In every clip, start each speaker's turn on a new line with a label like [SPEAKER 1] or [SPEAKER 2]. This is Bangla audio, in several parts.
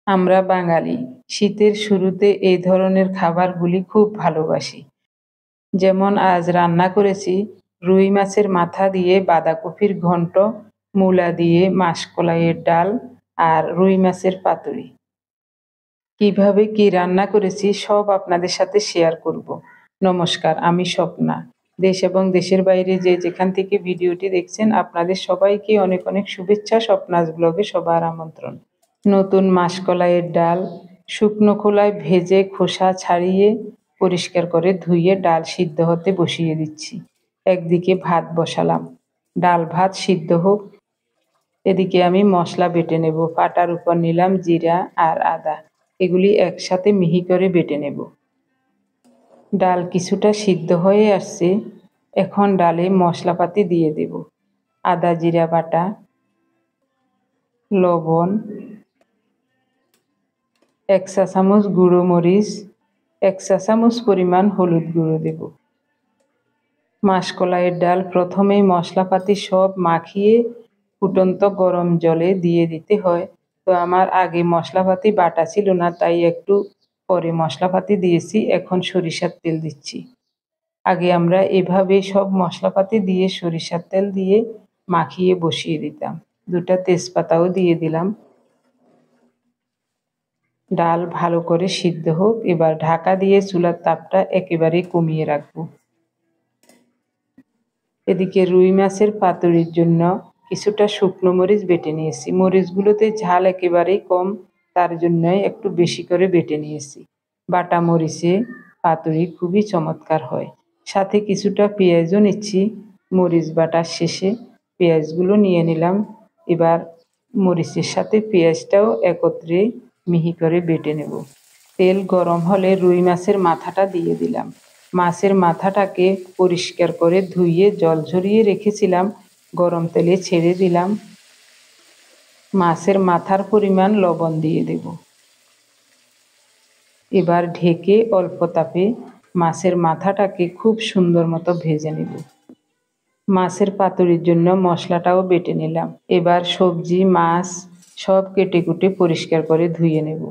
[SPEAKER 1] আমরা বাঙালি শীতের শুরুতে এই ধরনের খাবারগুলি খুব ভালোবাসি। যেমন আজ রান্না করেছি রুই মাছের মাথা দিয়ে বাঁধাকপির ঘন্ট, মূলা দিয়ে মাসকলাইয়ের ডাল আর রুই মাছের পাতুরি। কিভাবে কি রান্না করেছি সব আপনাদের সাথে শেয়ার করব। নমস্কার, আমি স্বপ্না। দেশ এবং দেশের বাইরে যে যেখান থেকে ভিডিওটি দেখছেন আপনাদের সবাইকে অনেক অনেক শুভেচ্ছা। স্বপ্নাস ব্লগে সবার আমন্ত্রণ। নতুন মাসকলাইয়ের ডাল শুকনো খোলায় ভেজে খোসা ছাড়িয়ে পরিষ্কার করে ধুয়ে ডাল সিদ্ধ হতে বসিয়ে দিচ্ছি। একদিকে ভাত বসালাম, ডাল ভাত সিদ্ধ হোক। এদিকে আমি মশলা বেটে নেব। পাটার উপর নিলাম জিরা আর আদা, এগুলি একসাথে মিহি করে বেটে নেব। ডাল কিছুটা সিদ্ধ হয়ে আসছে, এখন ডালে মশলাপাতি দিয়ে দেব। আদা জিরা বাটা, লবণ, 1 চা চামচ গুঁড়ো মরিচ, 1 চা চামচ পরিমাণ হলুদ গুঁড়ো দেব। মাসকলাইয়ের ডাল প্রথমেই মশলাপাতি সব মাখিয়ে ফুটন্ত গরম জলে দিয়ে দিতে হয়। তো আমার আগে মশলাপাতি বাটা ছিল না, তাই একটু পরে মশলাপাতি দিয়েছি। এখন সরিষার তেল দিচ্ছি। আগে আমরা এভাবে সব মশলাপাতি দিয়ে সরিষার তেল দিয়ে মাখিয়ে বসিয়ে দিতাম। 2টা তেজপাতাও দিয়ে দিলাম। ডাল ভালো করে সিদ্ধ হোক। এবার ঢাকা দিয়ে চুলার তাপটা একেবারে কমিয়ে রাখবো। এদিকে রুই মাছের পাতুরির জন্য কিছুটা শুকনো মরিচ বেটে নিয়েছি। মরিচগুলোতে ঝাল একেবারেই কম, তার জন্যই একটু বেশি করে বেটে নিয়েছি। বাটা মরিচে পাতুরি খুবই চমৎকার হয়। সাথে কিছুটা পেঁয়াজও নিচ্ছি। মরিচ বাটার শেষে পেঁয়াজগুলো নিয়ে নিলাম। এবার মরিচের সাথে পেঁয়াজটাও একত্রে মিহি করে বেটে নেব। তেল গরম হলে রুই মাছের মাথাটা দিয়ে দিলাম। মাছের মাথাটাকে পরিষ্কার করে ধুয়ে জল ঝরিয়ে রেখেছিলাম, গরম তেলে ছেড়ে দিলাম। মাছের মাথার পরিমাণ লবণ দিয়ে দেব। এবার ঢেকে অল্প তাপে মাছের মাথাটাকে খুব সুন্দর মতো ভেজে নেব। মাছের পাতুরির জন্য মশলাটাও বেটে নিলাম। এবার সবজি মাছ সব কেটে কুটে পরিষ্কার করে ধুয়ে নেব।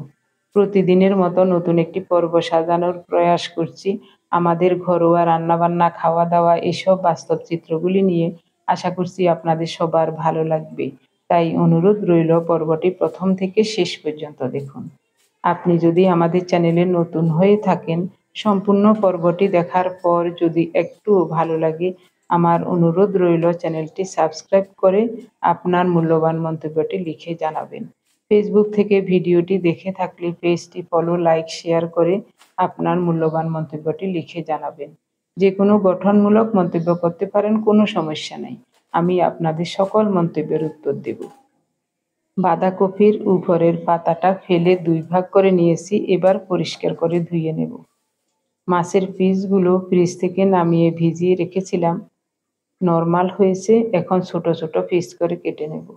[SPEAKER 1] প্রতিদিনের মতো নতুন একটি পর্ব সাজানোর প্রয়াস করছি। আমাদের ঘরোয়া রান্নাবান্না, খাওয়া দাওয়া, এসব বাস্তব চিত্রগুলি নিয়ে আশা করছি আপনাদের সবার ভালো লাগবে। তাই অনুরোধ রইল পর্বটি প্রথম থেকে শেষ পর্যন্ত দেখুন। আপনি যদি আমাদের চ্যানেলে নতুন হয়ে থাকেন, সম্পূর্ণ পর্বটি দেখার পর যদি একটুও ভালো লাগে, আমার অনুরোধ রইল চ্যানেলটি সাবস্ক্রাইব করে আপনার মূল্যবান মন্তব্যটি লিখে জানাবেন। ফেসবুক থেকে ভিডিওটি দেখে থাকলে পেজটি ফলো, লাইক, শেয়ার করে আপনার মূল্যবান মন্তব্যটি লিখে জানাবেন। যে কোনো গঠনমূলক মন্তব্য করতে পারেন, কোনো সমস্যা নেই। আমি আপনাদের সকল মন্তব্যের উত্তর দেব। বাঁধাকপির উপরের পাতাটা ফেলে 2 ভাগ করে নিয়েছি। এবার পরিষ্কার করে ধুয়ে নেব। মাছের পিসগুলো ফ্রিজ থেকে নামিয়ে ভিজিয়ে রেখেছিলাম, নরমাল হয়েছে। এখন ছোট ছোট পিস করে কেটে নেব।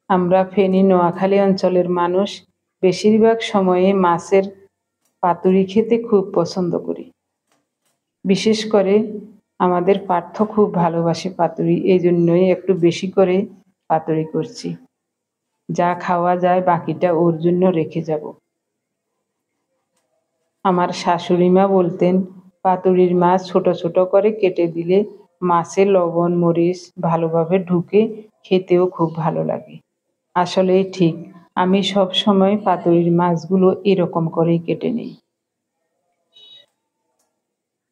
[SPEAKER 1] আমরা ফেনী নোয়াখালী অঞ্চলের মানুষ বেশিরভাগ সময়ে মাছের পাতুরি খেতে খুব পছন্দ করি। বিশেষ করে আমাদের পার্থ খুব ভালোবাসে পাতুরি, এই জন্যই একটু বেশি করে পাতুরি করছি। যা খাওয়া যায় বাকিটা ওর জন্য রেখে যাব। আমার শাশুড়ি মা বলতেন, পাতুরির মাছ ছোট ছোট করে কেটে দিলে মাছে লবণ মরিচ ভালোভাবে ঢুকে খেতেও খুব ভালো লাগে। আসলেই ঠিক, আমি সব সময় পাতুরির মাছগুলো এরকম করেই কেটে নিই।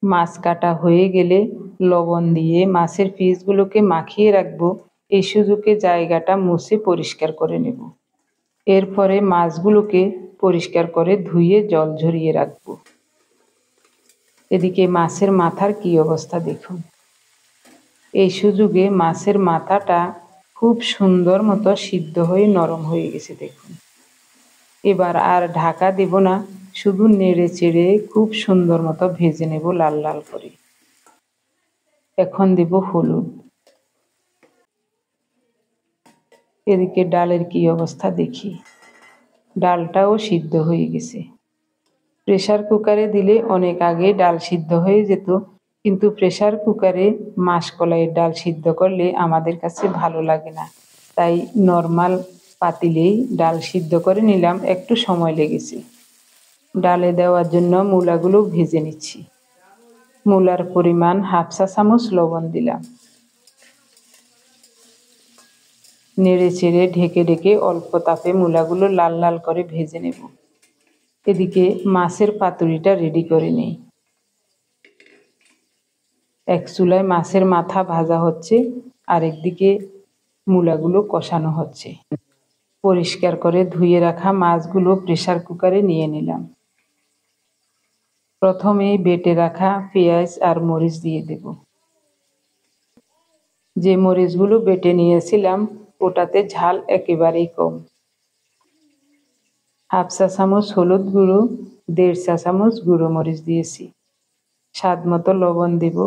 [SPEAKER 1] মাছ কাটা হয়ে গেলে লবণ দিয়ে মাছের পিসগুলোকে মাখিয়ে রাখবো। এই সুযোগে জায়গাটা মুছে পরিষ্কার করে নেব। এরপরে মাছগুলোকে পরিষ্কার করে ধুয়ে জল ঝরিয়ে রাখবো। এদিকে মাছের মাথার কি অবস্থা দেখুন। এই সুযোগে মাছের মাথাটা খুব সুন্দর মতো সিদ্ধ হয়ে নরম হয়ে গেছে দেখুন। এবার আর ঢাকা দেব না, শুধু নেড়ে চেড়ে খুব সুন্দর মতো ভেজে নেব লাল লাল করে। এখন দেব হলুদ। এদিকে ডালের কি অবস্থা দেখি। ডালটাও সিদ্ধ হয়ে গেছে। প্রেসার কুকারে দিলে অনেক আগে ডাল সিদ্ধ হয়ে যেত, কিন্তু প্রেসার কুকারে মাসকলাইয়ের ডাল সিদ্ধ করলে আমাদের কাছে ভালো লাগে না। তাই নর্মাল পাতিলেই ডাল সিদ্ধ করে নিলাম, একটু সময় লেগেছে। ডালে দেওয়ার জন্য মূলাগুলো ভেজে নিচ্ছি। মূলার পরিমাণ হাফ চা চামচ লবণ দিলাম। নেড়ে চেড়ে ঢেকে ঢেকে অল্প তাপে মূলাগুলো লাল লাল করে ভেজে নেব। এদিকে মাছের পাতুরিটা রেডি করে নেই। এক চুলায় মাছের মাথা ভাজা হচ্ছে, আরেকদিকে মূলাগুলো কষানো হচ্ছে। পরিষ্কার করে ধুয়ে রাখা মাছগুলো প্রেসার কুকারে নিয়ে নিলাম। প্রথমে বেটে রাখা পেঁয়াজ আর মরিচ দিয়ে দেব। যে মরিচগুলো বেটে নিয়েছিলাম ওটাতে ঝাল একেবারেই কম। হাফ চা চামচ হলুদ গুঁড়ো, 1.5 চা চামচ গুঁড়ো মরিচ দিয়েছি। স্বাদ মতো লবণ দেব।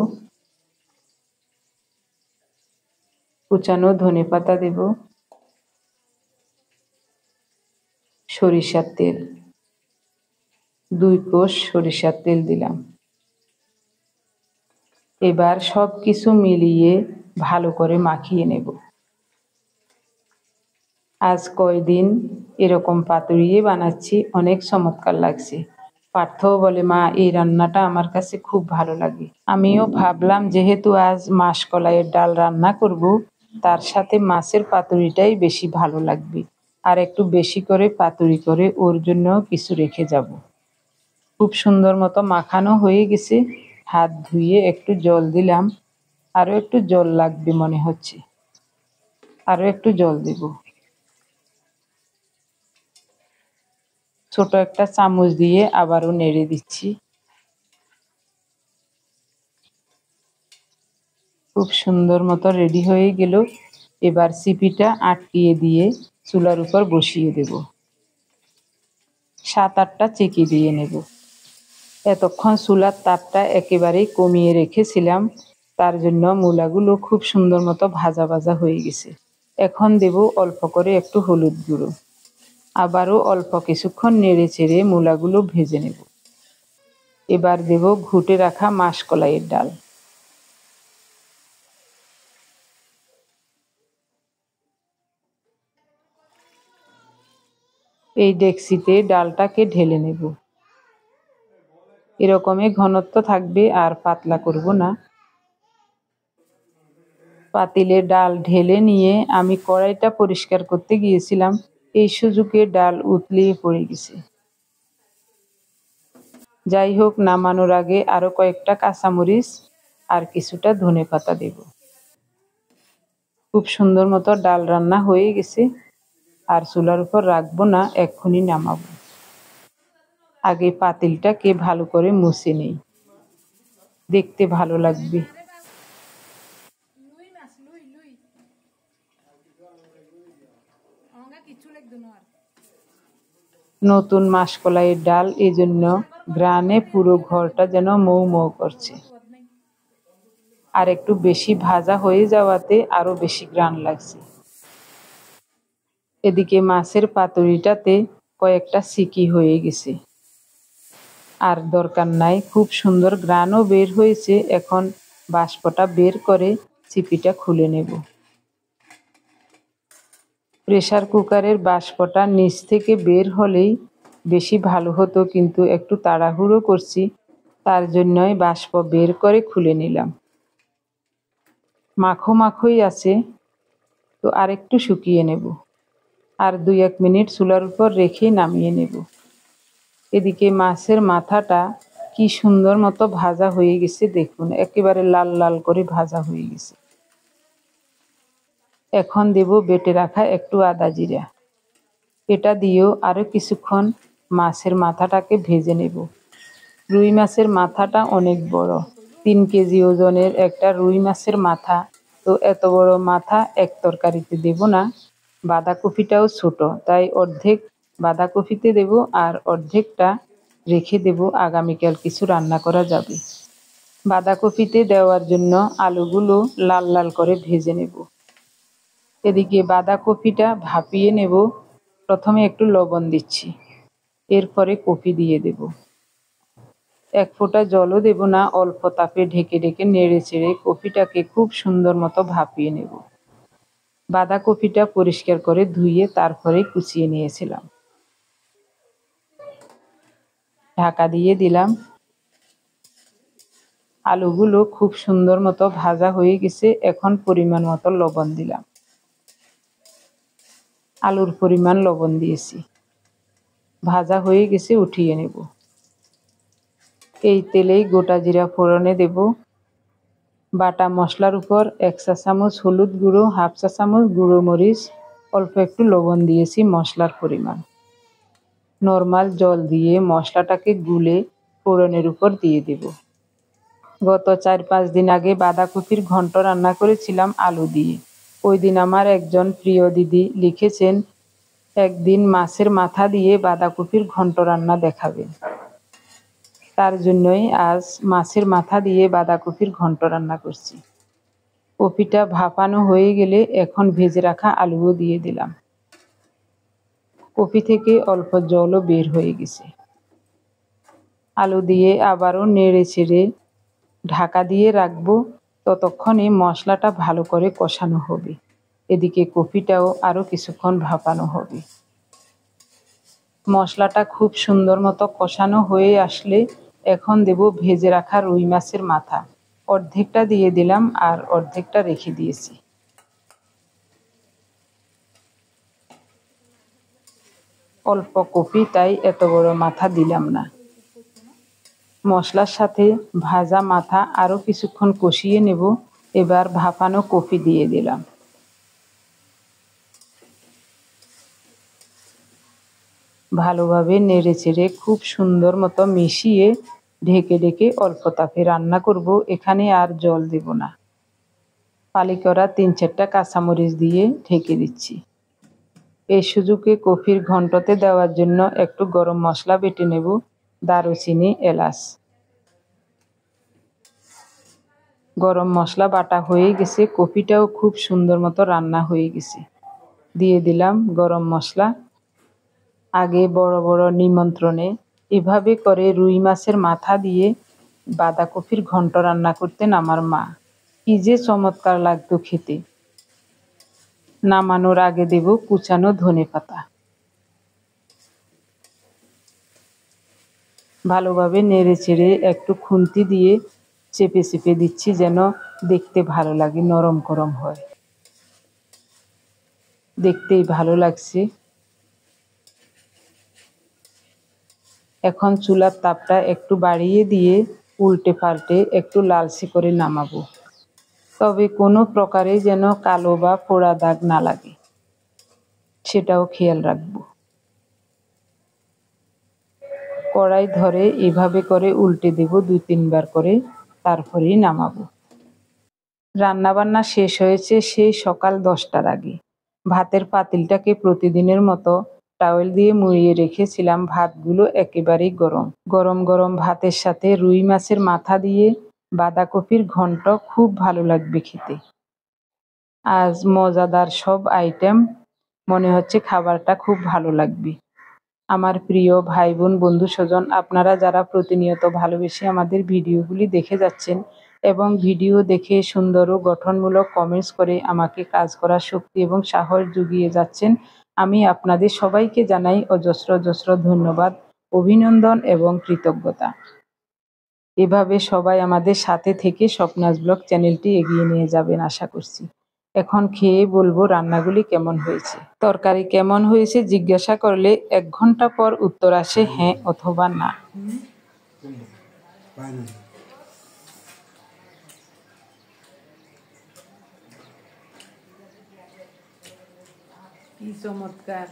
[SPEAKER 1] কুচানো ধনে পাতা দেব। সরিষার তেল, 2 কোষ সরিষার তেল দিলাম। এবার সব কিছু মিলিয়ে ভালো করে মাখিয়ে নেব। আজ কয়দিন এরকম পাতুরিয়ে বানাচ্ছি, অনেক চমৎকার লাগছে। পার্থও বলে, মা এই রান্নাটা আমার কাছে খুব ভালো লাগে। আমিও ভাবলাম যেহেতু আজ মাসকলাইয়ের ডাল রান্না করব, তার সাথে মাছের পাতুরিটাই বেশি ভালো লাগবে। আর একটু বেশি করে পাতুরি করে ওর জন্য কিছু রেখে যাব। খুব সুন্দর মতো মাখানো হয়ে গেছে। হাত ধুয়ে একটু জল দিলাম। আরও একটু জল লাগবে মনে হচ্ছে, আরও একটু জল দেব। ছোট একটা চামচ দিয়ে আবারও নেড়ে দিচ্ছি। খুব সুন্দর মতো রেডি হয়ে গেল। এবার চিপিটা আটকিয়ে দিয়ে চুলার উপর বসিয়ে দেব। 7-8টা চেকি দিয়ে নেব। এতক্ষণ চুলার তাপটা একেবারেই কমিয়ে রেখেছিলাম, তার জন্য মূলাগুলো খুব সুন্দর মতো ভাজা ভাজা হয়ে গেছে। এখন দেব অল্প করে একটু হলুদ গুঁড়ো। আবারও অল্প কিছুক্ষণ নেড়ে চেড়ে মূলাগুলো ভেজে নেব। এবার দেব ঘুটে রাখা মাসকলাইয়ের ডাল। এই ডেকচিতে ডালটাকে ঢেলে নেব। এরকমই ঘনত্ব থাকবে, আর পাতলা করব না। পাতিলে ডাল ঢেলে নিয়ে আমি কড়াইটা পরিষ্কার করতে গিয়েছিলাম, এই সুযোগে ডাল উতলিয়ে পড়ে গেছে। যাই হোক, নামানোর আগে আরও কয়েকটা কাঁচামরিচ আর কিছুটা ধনেপাতা দেব। খুব সুন্দর মতো ডাল রান্না হয়ে গেছে। আর চুলার উপর রাখবো না, এক্ষুনি নামাবো। আগে পাতিলটাকে ভালো করে মুছে নেই, দেখতে ভালো লাগবে। নতুন মাসকলাইয়ের ডাল, এজন্য ঘ্রাণে পুরো ঘরটা যেন মৌ মৌ করছে। আর একটু বেশি ভাজা হয়ে যাওয়াতে আরো বেশি ঘ্রাণ লাগছে। এদিকে মাছের পাতুরিটাতে কয়েকটা সিকি হয়ে গেছে, আর দরকার নাই। খুব সুন্দর ঘ্রাণও বের হয়েছে। এখন বাষ্পটা বের করে চিপিটা খুলে নেব। প্রেসার কুকারের বাষ্পটা নিচ থেকে বের হলেই বেশি ভালো হতো, কিন্তু একটু তাড়াহুড়ো করছি, তার জন্যই বাষ্প বের করে খুলে নিলাম। মাখো মাখোই আছে, তো আর একটু শুকিয়ে নেব। আর 2-1 মিনিট চুলার উপর রেখে নামিয়ে নেব। এদিকে মাছের মাথাটা কি সুন্দর মতো ভাজা হয়ে গেছে, দেখুন একেবারে লাল লাল করে ভাজা হয়ে গেছে। এখন দেব বেটে রাখা একটু আদা জিরা। এটা দিয়েও আরও কিছুক্ষণ মাছের মাথাটাকে ভেজে নেব। রুই মাছের মাথাটা অনেক বড়, 3 কেজি ওজনের একটা রুই মাছের মাথা। তো এত বড় মাথা এক তরকারিতে দেব না। বাঁধাকপিটাও ছোট, তাই অর্ধেক বাঁধাকপিতে দেব, আর অর্ধেকটা রেখে দেব, আগামীকাল কিছু রান্না করা যাবে। বাঁধাকপিতে দেওয়ার জন্য আলুগুলো লাল লাল করে ভেজে নেব। এদিকে বাঁধাকপিটা ভাপিয়ে নেব। প্রথমে একটু লবণ দিচ্ছি, এরপরে কপি দিয়ে দেব। 1 ফোঁটা জলও দেব না, অল্প তাপে ঢেকে ঢেকে নেড়ে চেড়ে কপিটাকে খুব সুন্দর মতো ভাপিয়ে নেব। বাঁধাকপিটা পরিষ্কার করে ধুয়ে তারপরে কুচিয়ে নিয়েছিলাম। ঢাকা দিয়ে দিলাম। আলুগুলো খুব সুন্দর মতো ভাজা হয়ে গেছে। এখন পরিমাণ মতো লবণ দিলাম। আলুর পরিমাণ লবণ দিয়েছি। ভাজা হয়ে গেছে, উঠিয়ে নেব। এই তেলেই গোটা জিরা ফোড়নে দেব। বাটা মশলার উপর 1 চা চামচ হলুদ গুঁড়ো, 1/2 চা চামচ গুঁড়ো মরিচ, অল্প একটু লবণ দিয়েছি মশলার পরিমাণ। নর্মাল জল দিয়ে মশলাটাকে গুলে ফোড়নের উপর দিয়ে দেব। গত 4-5 দিন আগে বাঁধাকপির ঘন্ট রান্না করেছিলাম আলু দিয়ে। ওই দিন আমার একজন প্রিয় দিদি লিখেছেন একদিন মাছের মাথা দিয়ে বাঁধাকপির ঘন্ট রান্না দেখাবেন। তার জন্যই আজ মাছের মাথা দিয়ে বাঁধাকপির ঘন্ট রান্না করছি। কপিটা ভাপানো হয়ে গেলে এখন ভেজে রাখা আলুও দিয়ে দিলাম। কপি থেকে অল্প জলও বের হয়ে গেছে। আলু দিয়ে আবারও নেড়ে চেড়ে ঢাকা দিয়ে রাখবো। ততক্ষণে মশলাটা ভালো করে কষানো হবে। এদিকে কপিটাও আরও কিছুক্ষণ ভাপানো হবে। মশলাটা খুব সুন্দর মতো কষানো হয়ে আসলে এখন দেব ভেজে রাখা রুই মাছের মাথা। অর্ধেকটা দিয়ে দিলাম আর অর্ধেকটা রেখে দিয়েছি। অল্প কপি, তাই এত বড় মাথা দিলাম না। মশলার সাথে ভাজা মাথা আরও কিছুক্ষণ কষিয়ে নেব। এবার ভাপানো কপি দিয়ে দিলাম। ভালোভাবে নেড়েচেড়ে খুব সুন্দর মতো মিশিয়ে ঢেকে ঢেকে অল্প তাপে রান্না করব। এখানে আর জল দেব না। ফালি করা 3-4টা কাঁচামরিচ দিয়ে ঢেকে দিচ্ছি। এই সুযোগে কপির ঘন্টতে দেওয়ার জন্য একটু গরম মশলা বেটে নেব, দারুচিনি, এলাচ। গরম মশলা বাটা হয়ে গেছে। কপিটাও খুব সুন্দর মতো রান্না হয়ে গেছে। দিয়ে দিলাম গরম মশলা। আগে বড় বড় নিমন্ত্রণে এভাবে করে রুই মাছের মাথা দিয়ে বাঁধাকপির ঘন্ট রান্না করতেন আমার মা। কি যে চমৎকার লাগতো খেতে। নামানোর আগে দেব কুচানো ধনেপাতা। ভালোভাবে নেড়ে চেড়ে একটু খুন্তি দিয়ে চেপে চেপে দিচ্ছি যেন দেখতে ভালো লাগে, নরম গরম হয়। দেখতেই ভালো লাগছে। এখন চুলার তাপটা একটু বাড়িয়ে দিয়ে উল্টে পাল্টে একটু লালচে করে নামাবো। তবে কোনো প্রকারে যেন কালো বা পোড়া দাগ না লাগে, সেটাও খেয়াল রাখবো। কড়াই ধরে এভাবে করে উল্টে দেব 2-3 বার করে, তারপরেই নামাবো। রান্নাবান্না শেষ হয়েছে সেই সকাল 10টার আগে। ভাতের পাতিলটাকে প্রতিদিনের মতো টাওয়েল দিয়ে মুড়িয়ে রেখেছিলাম। ভাতগুলো একেবারেই গরম। গরম গরম ভাতের সাথে রুই মাছের মাথা দিয়ে বাঁধাকপির ঘন্ট খুব ভালো লাগবে খেতে। আজ মজাদার সব আইটেম। মনে হচ্ছে খাবারটা খুব ভালো লাগবে। আমার প্রিয় ভাই বোন, বন্ধু স্বজন, আপনারা যারা প্রতিনিয়ত ভালোবেসে আমাদের ভিডিওগুলি দেখে যাচ্ছেন এবং ভিডিও দেখে সুন্দর ও গঠনমূলক কমেন্টস করে আমাকে কাজ করার শক্তি এবং সাহস জুগিয়ে যাচ্ছেন, আমি আপনাদের সবাইকে জানাই অজস্র অজস্র ধন্যবাদ, অভিনন্দন এবং কৃতজ্ঞতা। এভাবে সবাই আমাদের সাথে থেকে স্বপ্নাস ব্লগ চ্যানেলটি এগিয়ে নিয়ে যাবেন আশা করছি। এখন খেয়ে বলবো রান্নাগুলি কেমন হয়েছে। তরকারি কেমন হয়েছে জিজ্ঞাসা করলে 1 ঘন্টা পর উত্তর আসে হ্যাঁ অথবা না। কি চমৎকার!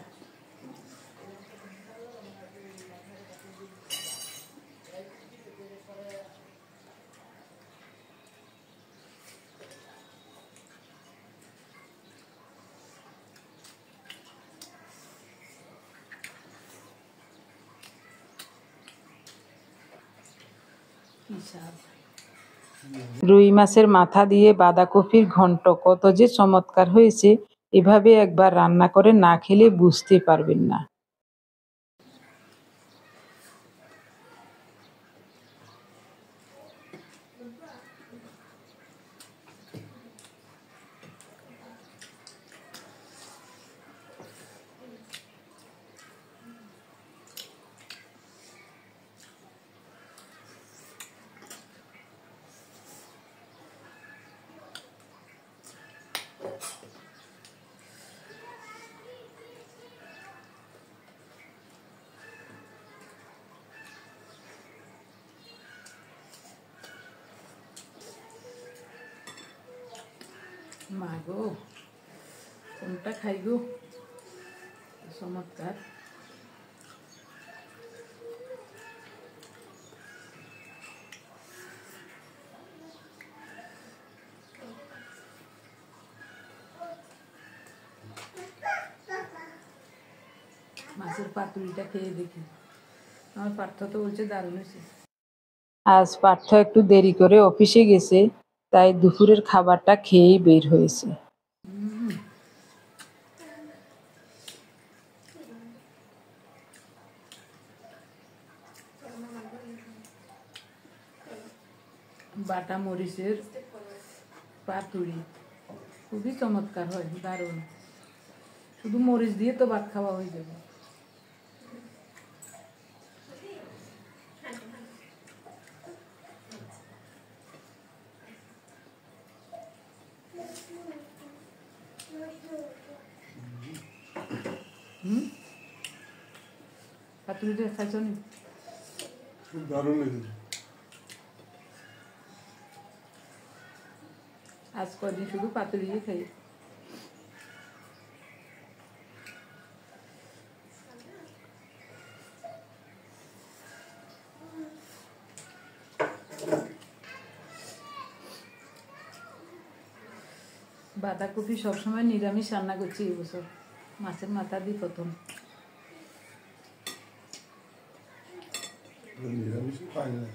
[SPEAKER 1] রুই মাছের মাথা দিয়ে বাঁধাকপির ঘন্ট কত যে চমৎকার হয়েছে, এভাবে একবার রান্না করে না খেলে বুঝতে পারবেন না। মা গো, কোনটা খাই গো, চমৎকার। মাছের পাতুরিটা খেয়ে দেখি। আমার পার্থ তো বলছে দারুণ হয়েছে। আজ পার্থ একটু দেরি করে অফিসে গেছে, তাই দুপুরের খাবারটা খেয়েই বের হয়েছে। বাটা মরিচের পাতুরি খুবই চমৎকার হয়, দারুণ। শুধু মরিচ দিয়ে তো ভাত খাওয়া হয়ে যাবে। পাতুরিটা খাইছ নি?
[SPEAKER 2] দারুণ লেগেছে।
[SPEAKER 1] আজ কদিন শুধু পাতুরি খাই। বাঁধাকপি সবসময় নিরামিষ রান্না করছি এবছর, মাছের মাথা দিয়ে প্রথম।
[SPEAKER 2] নিরামিষ খাই না।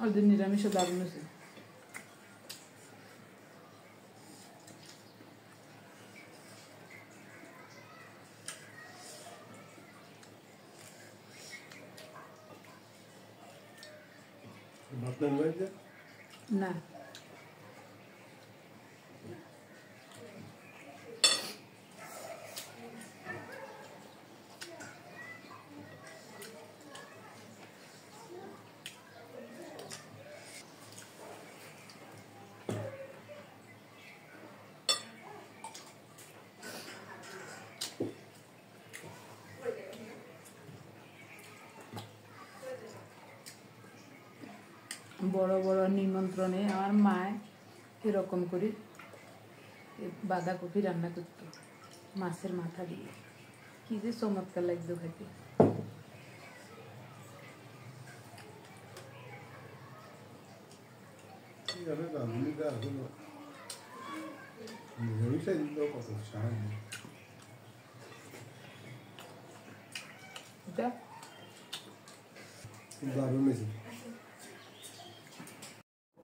[SPEAKER 1] ওদের নিরামিষও দারুণ হয়েছে। না, বড় বড় নিমন্ত্রণে আমার মা এরকম করে বাঁধাকপি রান্না করত মাছের মাথা দিয়ে, কি যে চমৎকার লাগতো খেতে।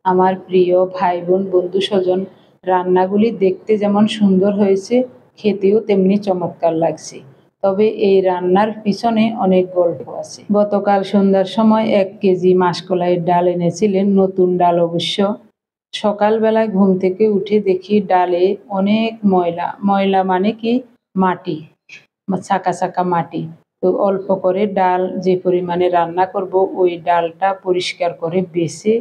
[SPEAKER 1] আমার প্রিয় ভাই বোন বন্ধু স্বজন, রান্নাগুলি দেখতে যেমন সুন্দর হয়েছে, খেতেও তেমনি চমৎকার লাগছে। তবে এই রান্নার পিছনে অনেক গল্প আছে। গতকাল সন্ধ্যার সময় 1 কেজি মাসকলাইয়ের ডাল এনেছিলেন, নতুন ডাল অবশ্য। সকালবেলায় ঘুম থেকে উঠে দেখি ডালে অনেক ময়লা। ময়লা মানে কি, মাটি, চাকা চাকা মাটি। তো অল্প করে ডাল, যে পরিমাণে রান্না করব ওই ডালটা পরিষ্কার করে বেছে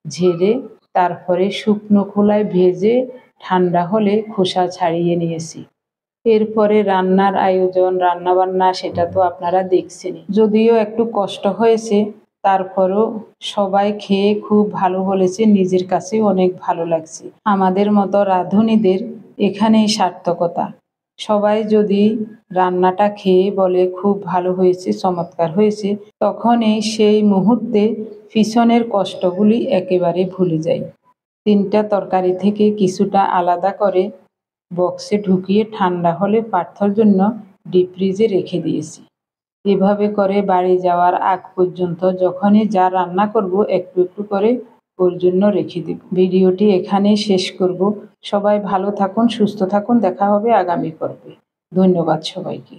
[SPEAKER 1] ঝেড়ে তারপরে শুকনো খোলায় ভেজে ঠান্ডা হলে খোসা ছাড়িয়ে নিয়েছি। এরপরে রান্নার আয়োজন, রান্নাবান্না সেটা তো আপনারা দেখছেনই। যদিও একটু কষ্ট হয়েছে, তারপরও সবাই খেয়ে খুব ভালো বলেছে, নিজের কাছেও অনেক ভালো লাগছে। আমাদের মতো রাঁধুনিদের এখানেই সার্থকতা। সবাই যদি রান্নাটা খেয়ে বলে খুব ভালো হয়েছে, চমৎকার হয়েছে, তখনই সেই মুহূর্তে পিছনের কষ্টগুলি একেবারে ভুলে যাই। 3টা তরকারি থেকে কিছুটা আলাদা করে বক্সে ঢুকিয়ে ঠান্ডা হলে পার্থর জন্য ডিপ ফ্রিজে রেখে দিয়েছি। এভাবে করে বাড়ি যাওয়ার আগ পর্যন্ত যখনই যা রান্না করব একটু একটু করে ওর জন্য রেখে দেব। ভিডিওটি এখানেই শেষ করব। সবাই ভালো থাকুন, সুস্থ থাকুন, দেখা হবে আগামী পর্বে। ধন্যবাদ সবাইকে।